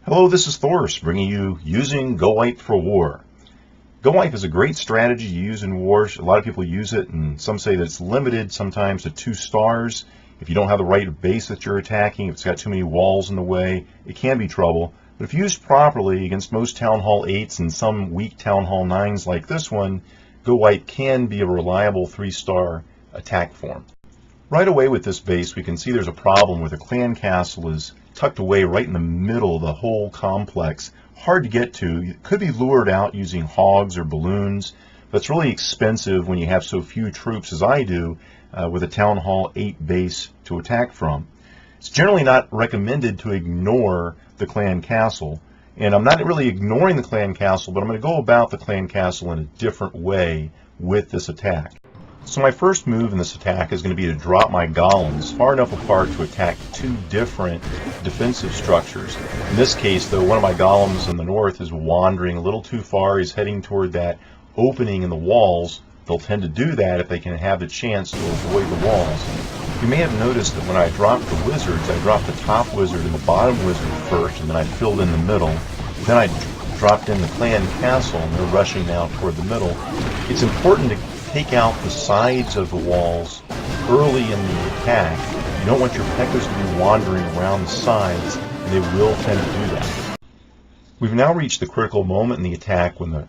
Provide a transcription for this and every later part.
Hello, this is Thorce bringing you using GoWiPe for war. GoWiPe is a great strategy to use in wars. A lot of people use it, and some say that it's limited sometimes to 2 stars. If you don't have the right base that you're attacking, if it's got too many walls in the way, it can be trouble. But if used properly against most Town Hall 8s and some weak Town Hall 9s like this one, GoWiPe can be a reliable 3-star attack form. Right away with this base, we can see there's a problem where the clan castle is tucked away right in the middle of the whole complex. Hard to get to. It could be lured out using hogs or balloons, but it's really expensive when you have so few troops as I do with a Town Hall 8 base to attack from. It's generally not recommended to ignore the clan castle, and I'm not really ignoring the clan castle, but I'm going to go about the clan castle in a different way with this attack. So my first move in this attack is going to be to drop my golems far enough apart to attack 2 different defensive structures. In this case, though, one of my golems in the north is wandering a little too far. He's heading toward that opening in the walls. They'll tend to do that if they can have the chance to avoid the walls. You may have noticed that when I dropped the wizards, I dropped the top wizard and the bottom wizard first, and then I filled in the middle. Then I dropped in the clan castle, and they're rushing now toward the middle. It's important to take out the sides of the walls early in the attack. You don't want your P.E.K.K.A.s to be wandering around the sides, and they will tend to do that. We've now reached the critical moment in the attack when the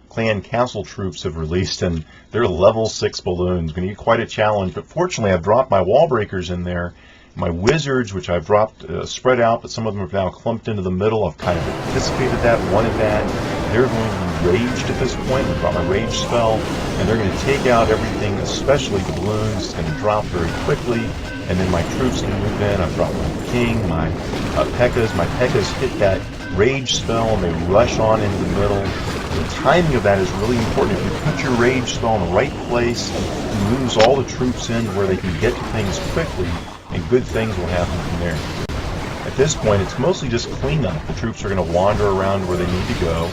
clan castle troops have released, and they're level 6 balloons. Going to be quite a challenge, but fortunately I've dropped my wall breakers in there. My wizards, which I've dropped spread out, but some of them have now clumped into the middle. I've kind of anticipated that, wanted that. They're going to be raged at this point. I've got my rage spell, and they're going to take out everything, especially the balloons. It's going to drop very quickly, and then my troops can move in. I've dropped my king, my P.E.K.K.A.s. My P.E.K.K.A.s hit that rage spell, and they rush on into the middle. The timing of that is really important. If you put your rage spell in the right place, it moves all the troops in where they can get to things quickly, and good things will happen from there. At this point, it's mostly just cleanup. The troops are going to wander around where they need to go.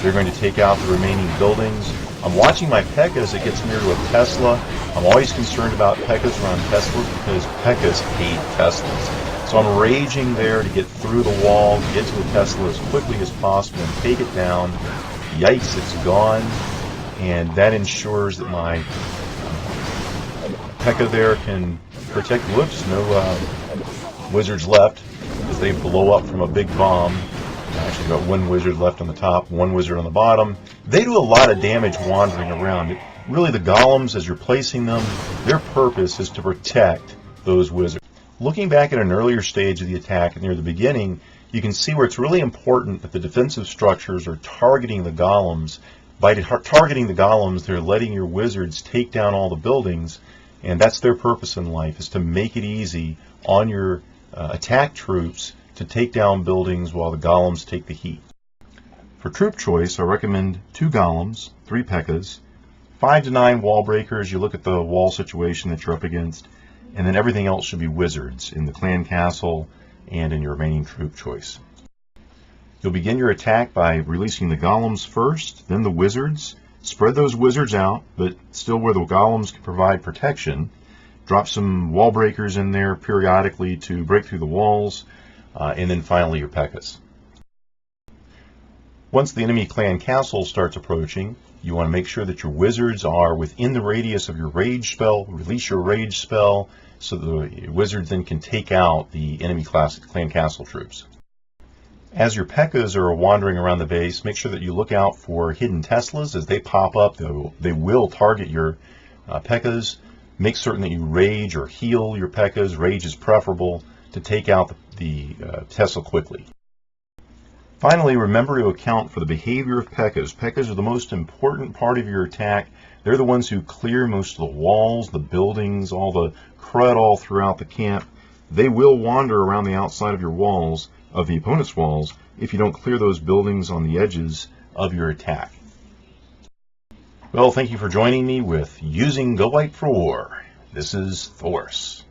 They're going to take out the remaining buildings. I'm watching my P.E.K.K.A. as it gets near to a Tesla. I'm always concerned about P.E.K.K.A.s around Teslas because P.E.K.K.A.s hate Teslas. So I'm raging there to get through the wall, get to the Tesla as quickly as possible and take it down. Yikes, it's gone. And that ensures that my P.E.K.K.A. there can protect. Whoops, no wizards left because they blow up from a big bomb. Actually got 1 wizard left on the top, 1 wizard on the bottom. They do a lot of damage wandering around. Really, the golems, as you're placing them, their purpose is to protect those wizards. Looking back at an earlier stage of the attack near the beginning, you can see where it's really important that the defensive structures are targeting the golems. By targeting the golems, they're letting your wizards take down all the buildings, and that's their purpose in life, is to make it easy on your attack troops to take down buildings while the golems take the heat. For troop choice, I recommend 2 golems, 3 P.E.K.K.A.s, 5 to 9 wall breakers. You look at the wall situation that you're up against, and then everything else should be wizards in the clan castle and in your remaining troop choice. You'll begin your attack by releasing the golems first, then the wizards. Spread those wizards out, but still where the golems can provide protection. Drop some wall breakers in there periodically to break through the walls, and then finally your P.E.K.K.A.s. Once the enemy clan castle starts approaching, you want to make sure that your wizards are within the radius of your rage spell. Release your rage spell so the wizards then can take out the enemy clan castle troops. As your P.E.K.K.A.s are wandering around the base, make sure that you look out for hidden Teslas. As they pop up, they will target your P.E.K.K.A.s. Make certain that you rage or heal your P.E.K.K.A.s. Rage is preferable to take out the Tesla quickly. Finally, remember to account for the behavior of P.E.K.K.A.s. P.E.K.K.A.s are the most important part of your attack. They're the ones who clear most of the walls, the buildings, all the crud all throughout the camp. They will wander around the outside of your walls, of the opponent's walls, if you don't clear those buildings on the edges of your attack. Well, thank you for joining me with Using GoWiPe for War. This is Thorce.